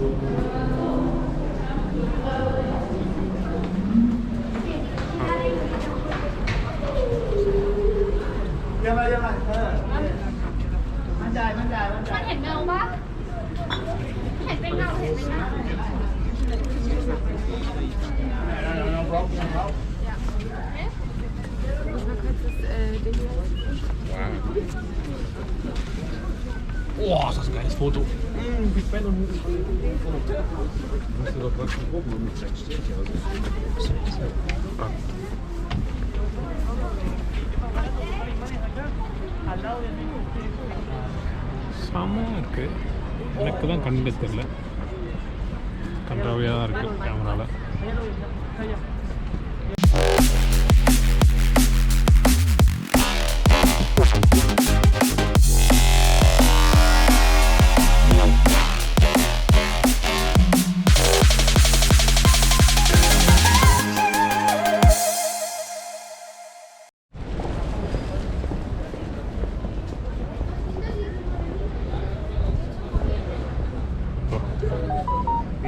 มันเห็นเงาปะเห็นเป็นเงาเห็นเป็นเงาWow, das ist ein geiles Foto. Big Ben und musst du doch was von oben um mit seinen Sternchen aus. செம்மையாக இருக்குது. எனக்கு தான் கண்டு தெரியல, கன்றாவியாக தான் இருக்குது கேமராவில்.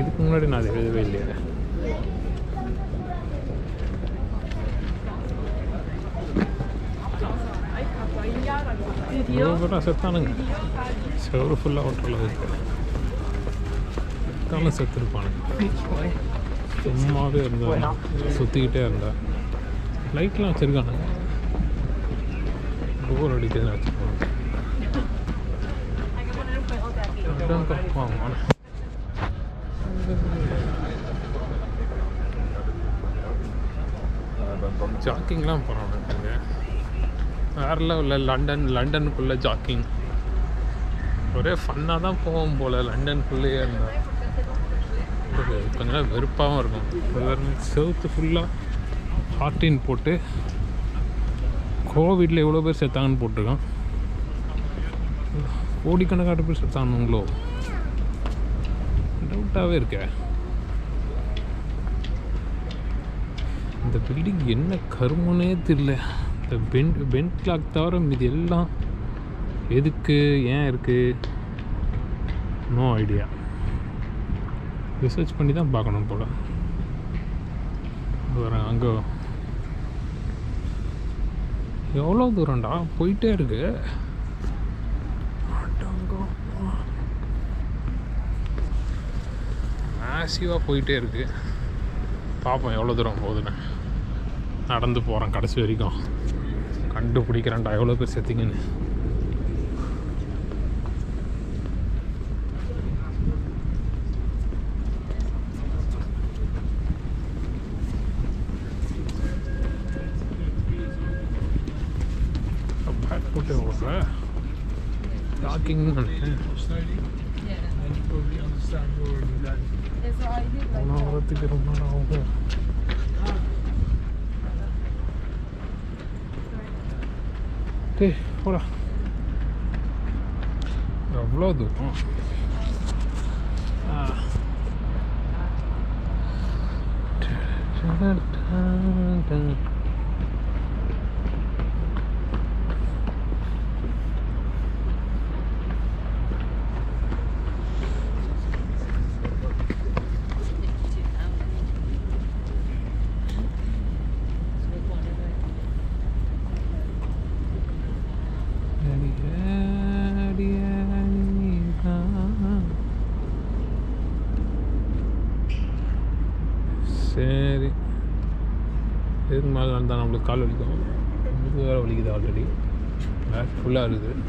இதுக்கு முன்னாடி நான் அதை எழுதவே இல்லையா? இவ்வளோ செத்தானுங்க, செவரு ஃபுல்லாக ஓட்டரில் இருக்கு. செத்தாலும் செத்துருப்பானுங்க, சும்மாவே இருந்தா சுற்றிக்கிட்டே இருந்தா. லைட்லாம் வச்சுருக்கானுங்க, டோர் அடிக்கிறதுன்னு வச்சுருப்பாங்க. கப்பாங்க ஜாக்கிங்லாம் போகிறாங்க வேறு லெவலில். லண்டனுக்குள்ளே ஜாக்கிங் ஒரே ஃபன்னாக தான் போவோம் போல். லண்டனுக்குள்ளேயே இருந்தால் கொஞ்ச நேரம் வெறுப்பாகவும் இருக்கும். செவுத்து ஃபுல்லாக ஹார்டின் போட்டு கோவிட்டில் எவ்வளோ பேர் செத்தாங்கன்னு போட்டிருக்கான். கோடிக்கணக்கான பேர் செத்தானுங்களோ டவுட்டாகவே இருக்க. இந்த பில்டிங் என்ன கருமனே தெரியல. இந்த பென்ட் கிளாக் தவிர மீது எல்லாம் எதுக்கு ஏன் இருக்குது நோ ஐடியா. ரிசர்ச் பண்ணி தான் பார்க்கணும் போல். வரேன் அங்கே எவ்வளோ தூரம்டா போயிட்டே இருக்கு. மேசிவாக போயிட்டே இருக்குது. பார்ப்போம் எவ்வளோ தூரம் போகுதுன்னு. நடந்து போகிறேன் கடைசி வரைக்கும், கண்டுபிடிக்கிறேன்டா எவ்வளோ பேர் செத்திங்கன்னு. பேக் போட்டு ஓடுறேன் டாக்கிங் நினைக்கிறேன். வரத்துக்கு ரொம்ப நேரம் ஆகும். டேய் போடா, எவ்வளோ தூரம். சரி, இதுக்கு மேலே வந்தால் நம்மளுக்கு கால் வலிக்கும். இது வேறு வலிக்குது, ஆல்ரெடி பேக் ஃபுல்லாக இருக்குது.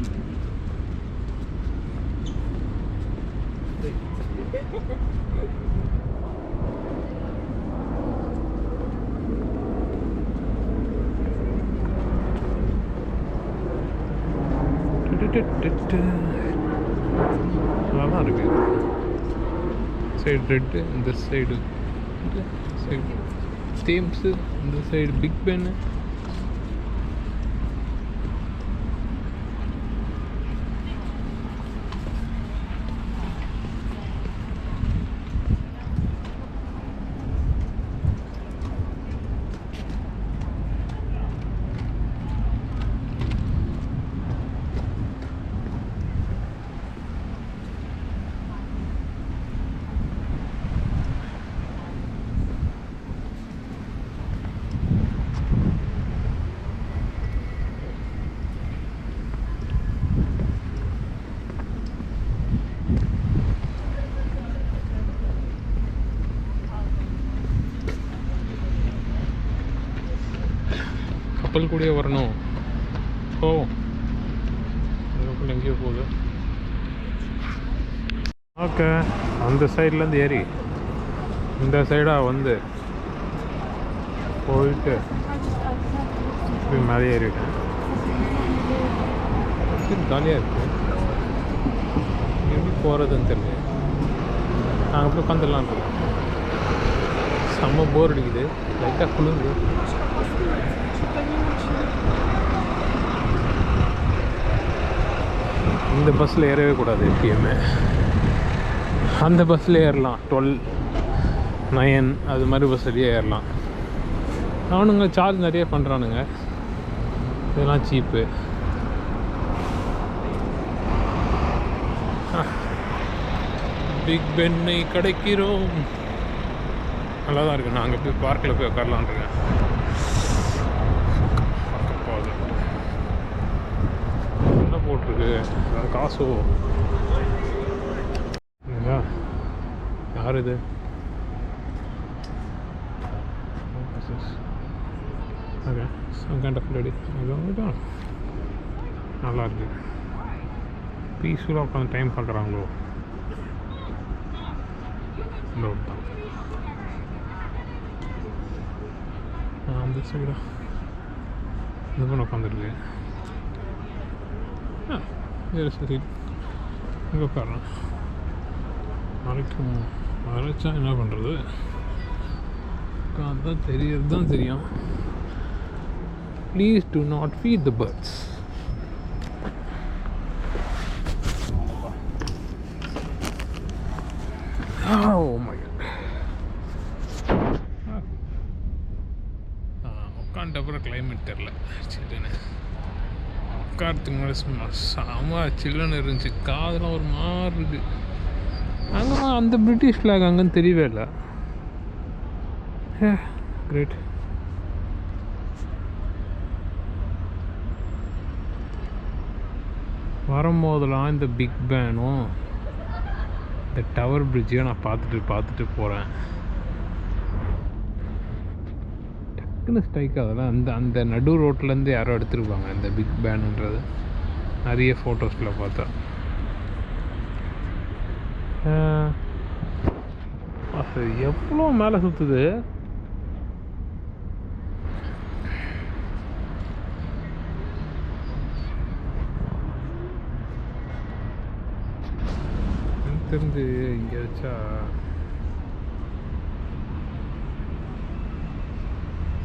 நல்லா தான் இருக்குது. சைடு ரெட்டு, இந்த சைடு தேம்ஸு, இந்த சைடு பிக் பென்னு. கப்பல் கூடயே வரணும். ஓ கப்பல் எங்கேயோ போகுது. ஓகே, அந்த சைட்லேருந்து ஏறி இந்த சைடாக வந்து போயிட்டு இப்படி மேலே ஏறிட்டேன். ஜாலியாக இருக்குது. எப்படி போகிறதுன்னு தெரியல. நாங்கள் போய் உட்காந்துடலாம் இருக்கோம். செம்ம போர் அடிக்குது, லைட்டாக குளிருது. இந்த பஸ்ஸில் ஏறவே கூடாது எப்பயுமே. அந்த பஸ்ஸில் ஏறலாம், 12, 9 அது மாதிரி பஸ்ஸிலேயே ஏறலாம். அவனுங்க சார்ஜ் நிறைய பண்ணுறானுங்க, இதெல்லாம் சீப்பு. பிக் பென்னை கிடைக்கிறோம். நல்லா தான் இருக்குது. நான் அங்கே போய் பார்க்கில் போய் உட்காரலான் இருக்கேன். என்ன போட்டிருக்கு, காசோ இல்லையா? யார் இது? Okay, some kind of lady. நல்லா இருக்கு. பீஸ்ஃபுல்லாக உட்காந்து டைம் பார்க்குறாங்களோ. தான் அந்த சைடா இது பண்ண உட்காந்துருக்கு. சரி, இங்கே உட்காடுறேன். மறைச்சா என்ன பண்ணுறது? அதான் தெரியறது தான் தெரியும். Please do not feed the birds. உட்காந்துட்டப்புறம் கிளைமேட் தெரில, சில்லுன்னு உட்காரத்துக்கு முன்னாடி செம சில்லுன்னு இருந்துச்சு. காதெல்லாம் ஒரு மாதிரி இருக்குது. அங்கே அந்த பிரிட்டிஷ் ஃப்ளாக் அங்கேன்னு தெரியவே இல்லை. கிரேட். வரும்போதெல்லாம் இந்த பிக் பேனும் இந்த டவர் பிரிட்ஜையும் நான் பார்த்துட்டு போகிறேன். டக்குன்னு ஸ்ட்ரைக் ஆகுதுல, அந்த நடு ரோட்லேருந்து யாரோ எடுத்துருப்பாங்க இந்த பிக் பேனுன்றது. நிறைய ஃபோட்டோஸில் பார்த்தா எவ்வளோ மேலே சுற்றுது. தெரிஞ்சு இங்கே வச்சா